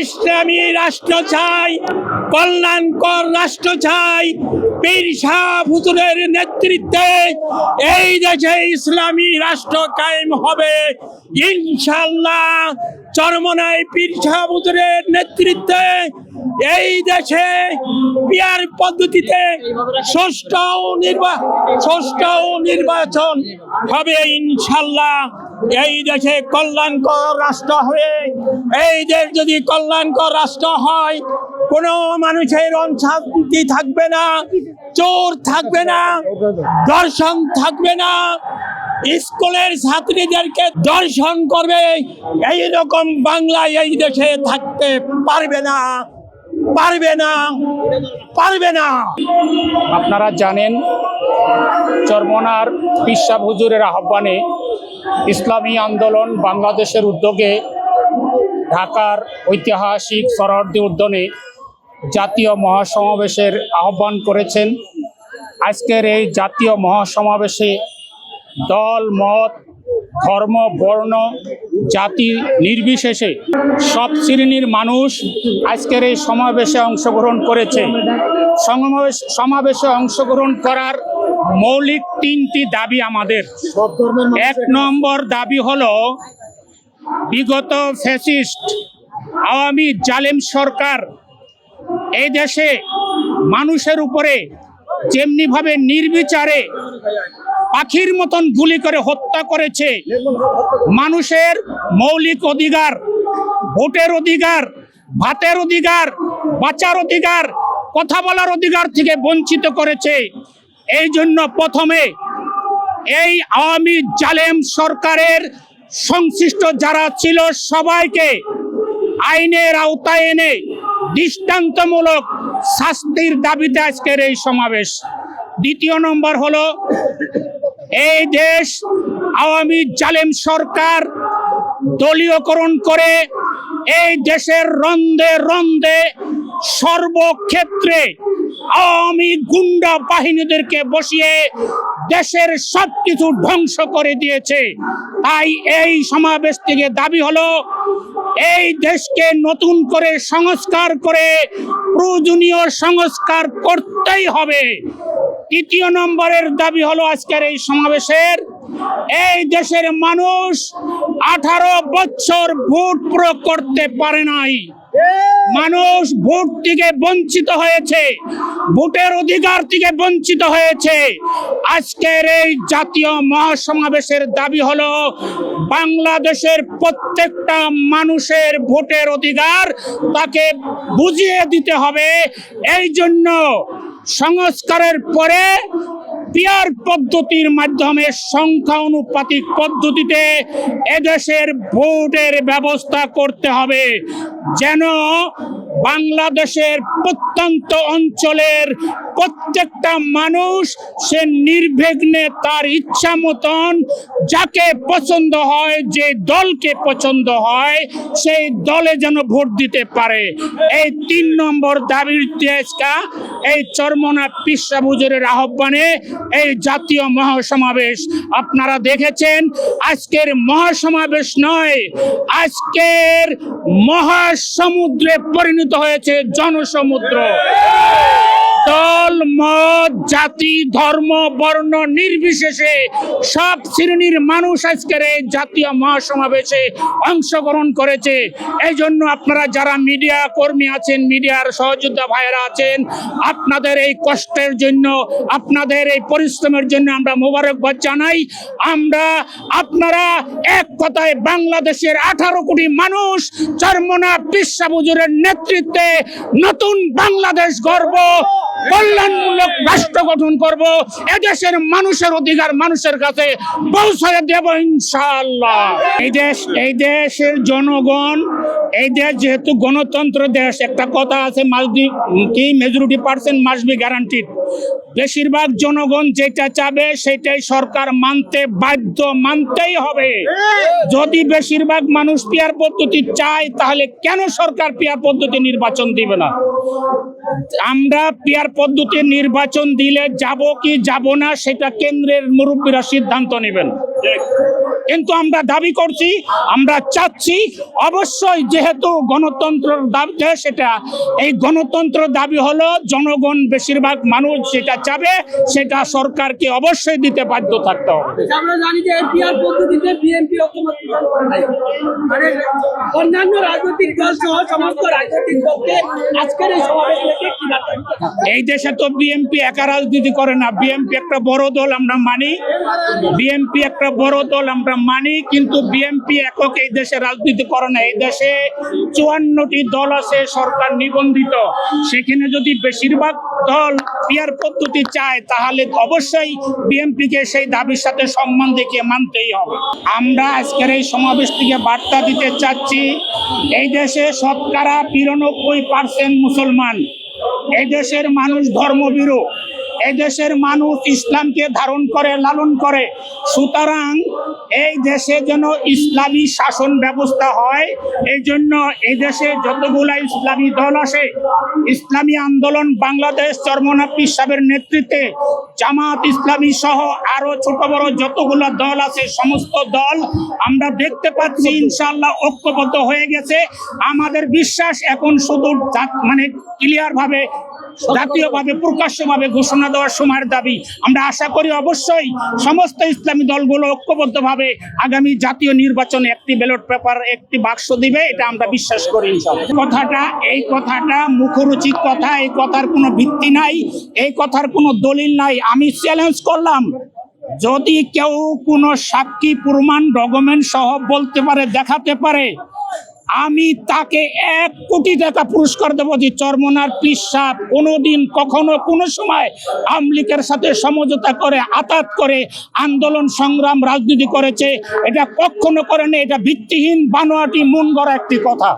ইসলামী রাষ্ট্র চাই, কল্যাণকর রাষ্ট্র চাই। পীর সাহেব হুজুরের নেতৃত্বে এই দেশে ইসলামী রাষ্ট্র কায়েম হবে ইনশাআল্লাহ। চরমনায় পীর সাহেব হুজুরের নেতৃত্বে এই দেশে পিয়ার পদ্ধতিতে সুষ্ঠু নির্বাচন হবে ইনশাআল্লাহ। এই দেশে কল্যাণকর রাষ্ট্র হবে। এই দেশ যদি কল্যাণকর রাষ্ট্র হয়, কোনো মানুষের অশান্তি থাকবে না, চোর থাকবে না, ধর্ষণ থাকবে না, স্কুলের ছাত্রীদেরকে দর্শন করবে, এইরকম বাংলা এই দেশে থাকতে পারবে না, পারবে না, পারবে না। আপনারা জানেন, চরমনার পীর সাহেব হুজুরের আহ্বানে ইসলামী আন্দোলন বাংলাদেশের উদ্যোগে ঢাকার ঐতিহাসিক সোহরাওয়ার্দী উদ্যানে জাতীয় মহাসমাবেশের আহ্বান করেছেন। আজকের এই জাতীয় মহাসমাবেশে দল, মত, ধর্ম, বর্ণ, জাতি নির্বিশেষে সব শ্রেণীর মানুষ আজকের এই সমাবেশে অংশগ্রহণ করেছে। সমাবেশে অংশগ্রহণ করার মৌলিক তিনটি দাবি আমাদের। এক নম্বর দাবি হলো, বিগত ফ্যাসিস্ট আওয়ামী জালেম সরকার এই দেশে মানুষের উপরে যেমনিভাবে নির্বিচারে পাখির মতন গুলি করে হত্যা করেছে, মানুষের মৌলিক অধিকার, ভোটের অধিকার, ভাতের অধিকার, বাঁচার অধিকার, কথা বলার অধিকার থেকে বঞ্চিত করেছে। এই জন্য প্রথমে এই আওয়ামী জালেম সরকারের সংশ্লিষ্ট যারা ছিল সবাইকে আইনের আওতায় এনে দৃষ্টান্তমূলক শাস্তির দাবিতে আজকের এই সমাবেশ। দ্বিতীয় নম্বর হলো, এই দেশ আওয়ামী জালেম সরকার দলীয়করণ করে এই দেশের রন্ধে রন্ধে সর্বক্ষেত্রে আওয়ামী গুন্ডা বাহিনীদেরকে বসিয়ে দেশের সবকিছু ধ্বংস করে দিয়েছে। তাই এই সমাবেশ থেকে দাবি হলো, এই দেশকে নতুন করে সংস্কার করে প্রয়োজনীয় সংস্কার করতেই হবে। তৃতীয় নম্বরের দাবি হলো, আজকের এই সমাবেশের এই দেশের মানুষ 18 বছর ভোট প্রয়োগ করতে পারে নাই। মানুষ ভোট থেকে বঞ্চিত হয়েছে, ভোটের অধিকার থেকে বঞ্চিত হয়েছে। আজকের এই জাতীয় মহাসমাবেশের দাবি হলো, বাংলাদেশের প্রত্যেকটা মানুষের ভোটের অধিকার তাকে বুঝিয়ে দিতে হবে। এই জন্য সংস্কারের পরে পিয়ার পদ্ধতির মাধ্যমে সংখ্যা অনুপাতিক পদ্ধতিতে এদেশের ভোটের ব্যবস্থা করতে হবে, যেন বাংলাদেশের প্রত্যন্ত অঞ্চলের প্রত্যেকটা মানুষ সে নির্বিঘ্নে তার ইচ্ছা মতন যাকে পছন্দ হয়, যে দলকে পছন্দ হয়, সেই দলে যেন ভোট দিতে পারে। এই 3 নম্বর দাবির আজকে এই চরমনা পীর সাহেব হুজুরের আহ্বানে এই জাতীয় মহাসমাবেশ। আপনারা দেখেছেন, আজকের মহাসমাবেশ নয়, আজকের মহাসমুদ্রে পরিণত হয়েছে জনসমুদ্র। দল, মত, জাতি, ধর্ম, বর্ণ নির্বিশেষে সব শ্রেণীর মানুষ আজকের এই জাতীয় মহাসমাবেশে অংশগ্রহণ করেছে। এই জন্য আপনারা যারা মিডিয়া কর্মী আছেন, মিডিয়ার সহযোদ্ধা ভাইয়েরা আছেন, আপনাদের এই কষ্টের জন্য, আপনাদের এই পরিশ্রমের জন্য আমরা মোবারকবাদ জানাই। আপনারা এক কথায় বাংলাদেশের 18 কোটি মানুষ চরমনা পীর সাহেব হুজুরের নেতৃত্বে নতুন বাংলাদেশ গড়ব, কল্যাণমূলক রাষ্ট্র গঠন করব, এদেশের মানুষের অধিকার মানুষের কাছে পৌঁছায় দেব ইনশাআল্লাহ। এই দেশের জনগণ, এই দেশ যেহেতু গণতন্ত্র দেশ, একটা কথা আছে, majority percent must be guaranteed. বেশিরভাগ জনগণ যেটা চাবে সেটাই সরকার মানতে বাধ্য, মানতেই হবে। যদি বেশিরভাগ মানুষ পিয়ার পদ্ধতি চায়, তাহলে কেন সরকার পিয়ার পদ্ধতি নির্বাচন দিবে না? আমরা পিয়ার পদ্ধতি নির্বাচন দিলে যাব কি যাব না সেটা কেন্দ্রের মুরব্বীরা সিদ্ধান্ত নেবেন। কিন্তু আমরা দাবি করছি, আমরা চাচ্ছি অবশ্যই, যেহেতু গণতন্ত্রের দেশ এটা, এই গণতন্ত্র দাবি হলো জনগণ, বেশিরভাগ মানুষ যেটা চাবে সেটা সরকারকে অবশ্যই দিতে বাধ্য থাকতে হবে। আমরা জানি যে এপিআর পদ্ধতিতে বিএনপি ঐক্যমত্য করে নাই, মানে অন্যান্য রাজনৈতিক দল সহ সমস্ত রাজনৈতিক দলকে আজকের এই সমাবেশ থেকে কি বার্তা দিতে চান? এই দেশে তো বিএনপি একা রাজনীতি করে না, বিএনপি একটা বড় দল, আমরা মানি, বিএনপি একটা বড় দল আমরা মানি, কিন্তু বিএনপি একক এই দেশে রাজনীতি করে না। এই দেশে 54টি দল আছে সরকার নিবন্ধিত, সেখানে যদি বেশিরভাগ দল পিয়ার পদ্ধতি চায় তাহলে অবশ্যই বিএনপিকে সেই দাবির সাথে সম্মান দেখিয়ে মানতেই হবে। আমরা আজকের এই সমাবেশ থেকে বার্তা দিতে চাচ্ছি, এই দেশে শতকরা 92% মুসলমান, এই দেশের মানুষ ধর্মভীরু, এই দেশের মানুষ ইসলামকে ধারণ করে, লালন করে। সুতরাং এই দেশে যেন ইসলামী শাসন ব্যবস্থা হয়, এই জন্য এই দেশে যতগুলা ইসলামী দল আসে, ইসলামী আন্দোলন বাংলাদেশ চরমোনাই পীর সাহেবের নেতৃত্বে জামাত ইসলামী সহ আরো ছোট বড় যতগুলো দল আছে, সমস্ত দল আমরা দেখতে পাচ্ছি ইনশাআল্লাহ ঐক্যবদ্ধ হয়ে গেছে। আমাদের বিশ্বাস এখন শুধু মানে ক্লিয়ার ভাবে জাতীয়ভাবে প্রকাশ্যভাবে ঘোষণা দেওয়ার সময়ের দাবি। আমরা আশা করি অবশ্যই সমস্ত ইসলামী দলগুলো ঐক্যবদ্ধভাবে আগামী জাতীয় নির্বাচনে একটি ব্যালট পেপার, একটি বাক্স দিবে, এটা আমরা বিশ্বাস করি ইনশাআল্লাহ। এই কথাটা মুখরোচক কথা, এই কথার কোনো ভিত্তি নাই, এই কথার কোনো দলিল নাই। আমি চ্যালেঞ্জ করলাম, যদি কেউ কোনো সাক্ষী প্রমাণ ডকুমেন্ট সহ বলতে পারে, দেখাতে পারে, আমি তাকে 1 কোটি টাকা পুরস্কার দেবো। যে চরমোনাই পীর সাহেব কোনোদিন কখনো কোনো সময় আওয়ামী লীগের সাথে সমঝোতা করে, আতাত করে আন্দোলন সংগ্রাম রাজনীতি করেছে, এটা কখনো করেনি। এটা ভিত্তিহীন বানোয়াটি মন গড়া একটি কথা।